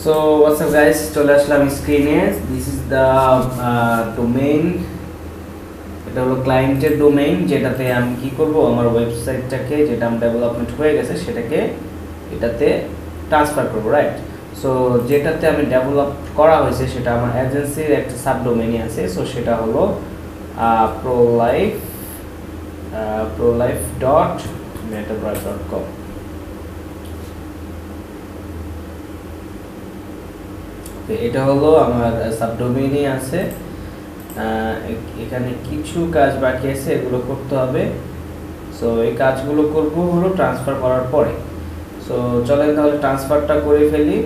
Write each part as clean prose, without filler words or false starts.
So what's up guys, চলে আসলাম স্ক্রিনে। This is the domain, এটা হলো ক্লায়েন্টের ডোমেইন, যেটাতে আমি কি করব, আমার ওয়েবসাইটটাকে যেটা আমার ডেভেলপমেন্ট হয়ে গেছে সেটাকে এটাতে ট্রান্সফার করব, রাইট? সো যেটাতে আমি ডেভেলপ করা হয়েছে সেটা আমার এজেন্সির একটা সাবডোমেইনই আছে। সো সেটা হলো prolife.metaverse.com। এটা হলো আমার সাবডোমেইনই আছে। এখানে কিছু কাজ বাকি আছে, এগুলো করতে হবে। সো এই কাজগুলো করব হলো ট্রান্সফার করার পরে। সো চলেন তাহলে ট্রান্সফারটা করে ফেলি।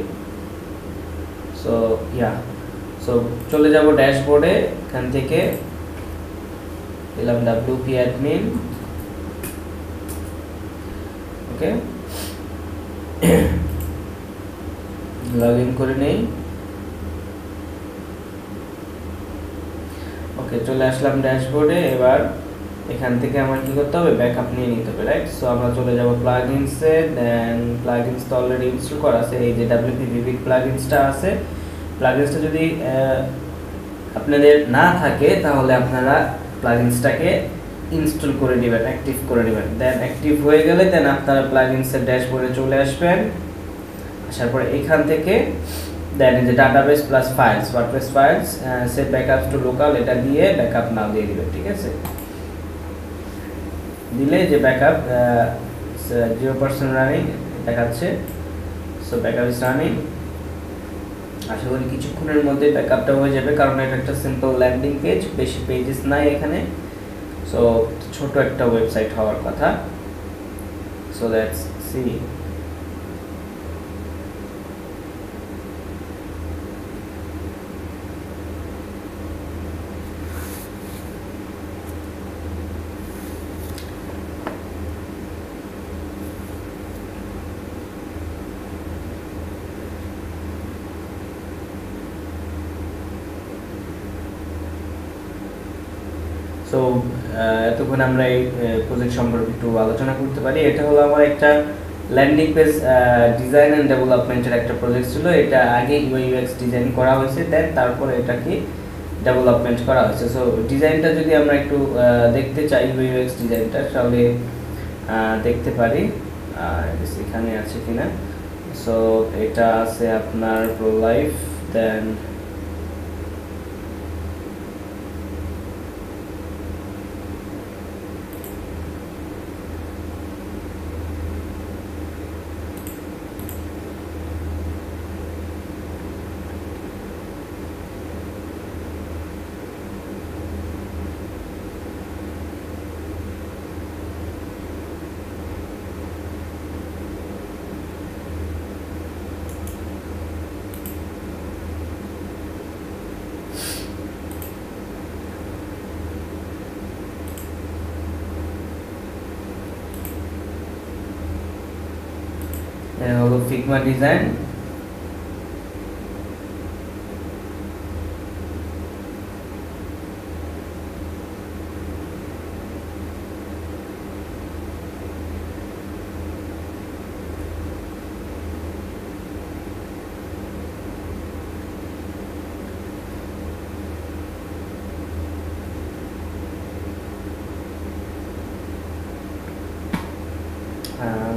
সো চলে যাব ড্যাশবোর্ডে, এখান থেকে দিলাম WP admin, okay, log in করে নেই। ওকে, চলে আসলাম ড্যাশবোর্ডে। এবার এখান থেকে আমার কি করতে হবে, ব্যাকআপ নিয়ে নিতে হবে, রাইট? সো আমরা চলে যাব প্লাগইনসে। দেন প্লাগইনস তো অলরেডি ইনস্টল করা আছে, এই যে WP Vivid প্লাগইনসটা আছে। প্লাগইনসটা যদি আপনাদের না থাকে তাহলে আপনারা প্লাগইনসটাকে ইনস্টল করে নেবেন, অ্যাক্টিভ করে নেবেন। দেন অ্যাক্টিভ হয়ে গেলে দেন আপনারা প্লাগইনসের ড্যাশবোর্ডে চলে আসবেন। আসার পরে এখান থেকে দেন এই যে database plus files, WordPress files, set backup to local, এটা দিয়ে ব্যাকআপ নাও দিয়ে দিবেন, ঠিক আছে? দিলে যে ব্যাকআপ 0% রানিং দেখাচ্ছে। So backup is running. আশা করি কিছুক্ষণের মধ্যে ব্যাকআপটা হয়ে যাবে, কারণ এটা একটা সিম্পল ল্যান্ডিং পেজ, বেশি পেজেস নাই এখানে। সো ছোট একটা ওয়েবসাইট হওয়ার কথা। So let's see. সো এতক্ষণ আমরা এই প্রজেক্ট সম্পর্কে একটু আলোচনা করতে পারি। এটা হলো আমার একটা ল্যান্ডিং পেজ ডিজাইন অ্যান্ড ডেভেলপমেন্টের একটা প্রজেক্ট ছিল। এটা আগে UX ডিজাইন করা হয়েছে, দেন তারপরে এটাকে ডেভেলপমেন্ট করা হয়েছে। সো ডিজাইনটা যদি আমরা একটু দেখতে চাই, UX ডিজাইনটা, তাহলে দেখতে পারি এখানে আছে কিনা। সো এটা আছে আপনার প্রোলাইফ, দেন হলো ফিগমা ডিজাইন।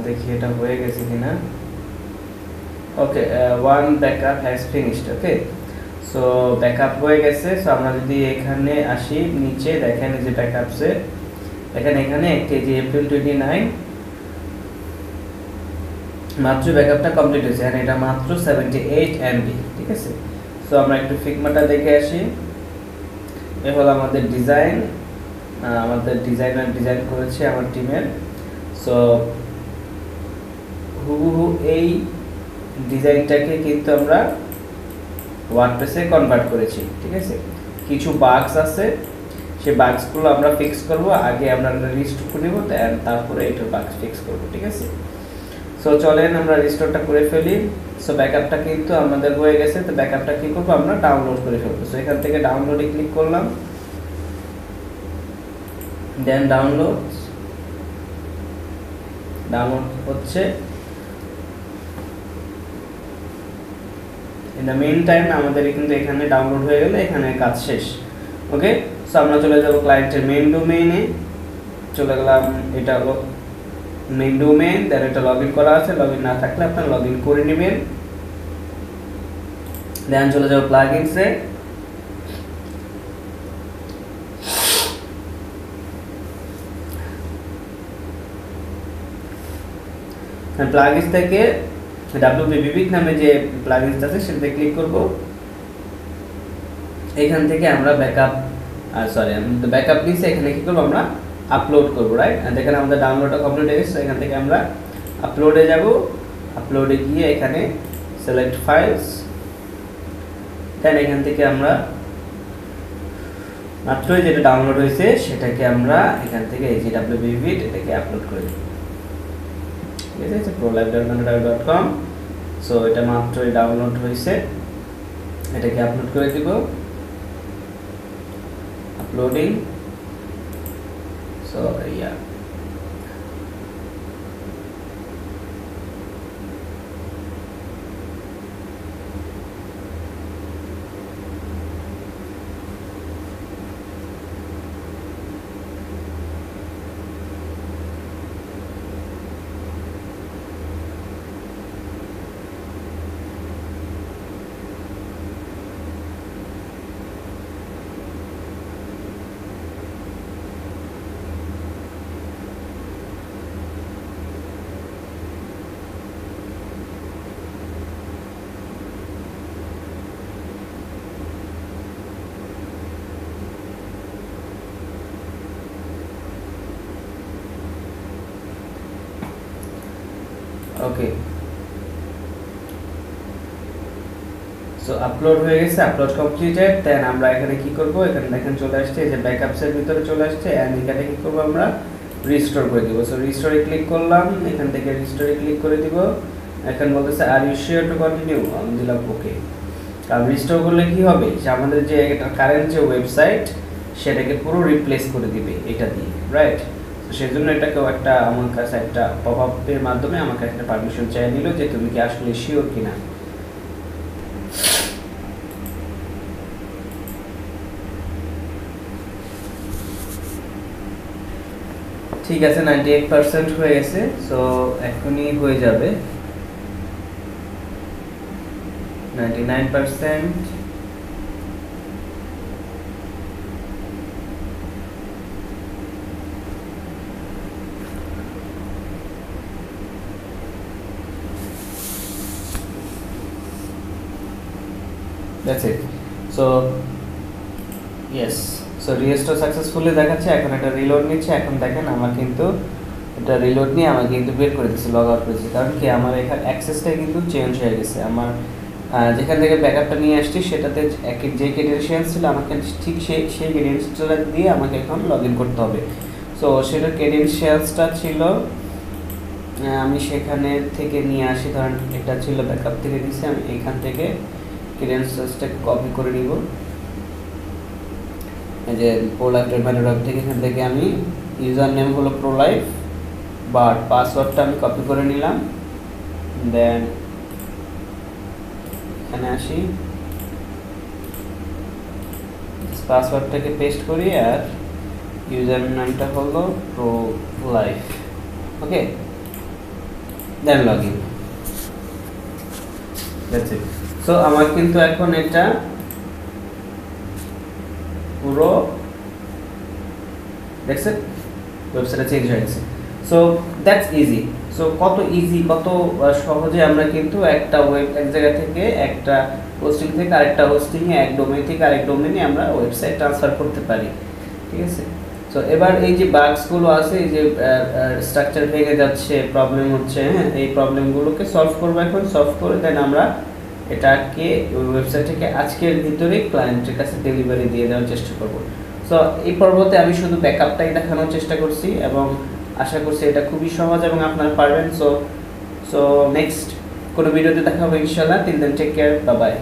দেখি এটা হয়ে গেছে কিনা। Okay, one backup has finished. Okay, so backup হয়ে গেছে। সো আমরা যদি এখানে আসি, নিচে দেখেন যে ব্যাকআপসে দেখেন এখানে একটি যে এপ্রিল 29 মাত্র ব্যাকআপটা কমপ্লিট হয়েছে, আর এটা মাত্র 78 MB, ঠিক আছে? সো আমরা একটু ফিগমাটা দেখে আসি। এ হলো আমাদের ডিজাইন, আমাদের ডিজাইনার ডিজাইন করেছে আমার টিমের। সো হুবহু এই ডিজাইনটাকে কিন্তু আমরা ওয়ার্ডপ্রেসে কনভার্ট করেছি, ঠিক আছে? কিছু বাগস আছে, সেই বাগসগুলো আমরা ফিক্স করব। আগে আমরা রিস্টোর নেব, তারপরে এটার বাগস ফিক্স করব, ঠিক আছে? সো চলেন আমরা রিস্টোরটা করে ফেলি। সো ব্যাকআপটা কিন্তু আমাদের হয়ে গেছে। তো ব্যাকআপটা কি করব, আমরা ডাউনলোড করে ফেলবো। সো এখান থেকে ডাউনলোডে ক্লিক করলাম, দেন ডাউনলোড হচ্ছে। ইন দ্য মেইন টাইম আমাদের কিন্তু এখানে ডাউনলোড হয়ে গেলে এখানে কাজ শেষ। ওকে, সো আমরা চলে যাব ক্লায়েন্টের মেইন ডোমেইনে, চলে গেলাম, এটা হলো মেইন ডোমেইন, দেন এটা লগইন করা আছে, লগইন না থাকলে আপনারা লগইন করে নেবেন। দেন চলে যাব প্লাগইনসে, প্লাগইনস থেকে WP-Vivid নামে যে প্লাগইনস আছে সেটাতে ক্লিক করব। এখান থেকে আমরা ব্যাকআপ নিচে এখানে কি করব, আমরা আপলোড করব, রাইট। আর দেখেন আমাদের ডাউনলোডটা কমপ্লিট হয়ে গেছে। এখান থেকে আমরা আপলোডে যাব, আপলোডে গিয়ে এখানে সিলেক্ট ফাইলস, দেন এখান থেকে আমরা মাত্রই যেটা ডাউনলোড হয়েছে সেটাকে আমরা এখান থেকে এই যে WP-Vivid এটাকে আপলোড করে দেব। ঠিক আছে, prolife.com। সো এটা মাত্রই ডাউনলোড হয়েছে, এটাকে আপলোড করে দিব। আপলোডিং, সো ইয়া ওকে। সো আপলোড হয়ে গেছে, আপলোড কমপ্লিটেড। দেন আমরা এখানে কি করব, এখানে দেখেন চলে আসছে, এই যে ব্যাকআপসের ভিতরে চলে আসছে, এন্ড এখানে কি করব, আমরা রিস্টোর করে দিব। সো রিস্টোরে ক্লিক করলাম, এখান থেকে রিস্টোরে ক্লিক করে দিব। এখন বলতেছে are you sure to continue, আমি দিলাম ওকে। কারণ রিস্টোর করলে কি হবে, যে আমাদের যে কারেন্ট যে ওয়েবসাইট সেটাকে পুরো রিপ্লেস করে দিবে এটা দিয়ে, রাইট। তো সেই জন্য এটাকেও একটা আমার কাছে একটা পপআপের মাধ্যমে আমাকে একটা পারমিশন চাই নিল যে তুমি কি আসলে শিওর কিনা। ঠিক আছে, 98% হয়ে গেছে। সো এখনই হয়ে যাবে 99%। That's it. So yes, so restore successfully দেখাচ্ছে। এখন এটা রিলোড নিচ্ছে। এখন দেখেন আমার কিন্তু এটা রিলোড নিয়ে আমাকে কিন্তু বের করে দিচ্ছে, লগ আউট করেছে। কারণ কি, আমার এখানে অ্যাক্সেসটা কিন্তু চেঞ্জ হয়ে গেছে। আমার যেখান থেকে ব্যাকআপটা নিয়ে আসছি সেটাতে যে ক্রেডেনশিয়ালস ছিল আমাকে ঠিক সেই ক্রেডেনশিয়ালটা দিয়ে আমাকে এখন লগ ইন করতে হবে। সো সেটার ক্রেডেনশিয়ালসটা ছিল, আমি সেখানে থেকে নিয়ে আসি। ধরেন এটা ছিল ব্যাকআপ থেকে দিয়েছি, আমি এখান থেকে ক্রেডেনশিয়ালসটাকে কপি করে নিব। এই যে prolife.com থেকে এখান থেকে আমি ইউজার নেম হলো prolife, বাট পাসওয়ার্ডটা আমি কপি করে নিলাম। দেন এখানে আসি, পাসওয়ার্ডটাকে পেস্ট করি, আর ইউজার নেমটা হলো prolife। Okay, then log in. That's it. So আমার কিন্তু এখন এটা পুরো দেখছেন ওয়েবসাইটে চেঞ্জ হয়ে গেছে। So that's easy. সো কত ইজি, কত সহজে আমরা কিন্তু একটা এক জায়গা থেকে একটা হোস্টিং থেকে আরেকটা হোস্টিংয়ে, এক ডোমেইন থেকে আরেক ডোমেইনে আমরা ওয়েবসাইট ট্রান্সফার করতে পারি। ঠিক আছে। সো এবার এই যে বাগসগুলো আছে, এই যে স্ট্রাকচার ভেঙে যাচ্ছে, প্রবলেম হচ্ছে, হ্যাঁ, এই প্রবলেমগুলোকে সলভ করবো। এখন সলভ করে দেন আমরা এটাকে ওই ওয়েবসাইট থেকে আজকের ভিতরে ক্লায়েন্টের কাছে ডেলিভারি দিয়ে দেওয়ার চেষ্টা করব। সো এই পর্বতে আমি শুধু ব্যাকআপটাই দেখানোর চেষ্টা করছি এবং আশা করছি এটা খুবই সহজ এবং আপনারা পারবেন। সো নেক্সট কোনো ভিডিওতে দেখা হবে ইনশাআল্লাহ। Till then take care, bye by.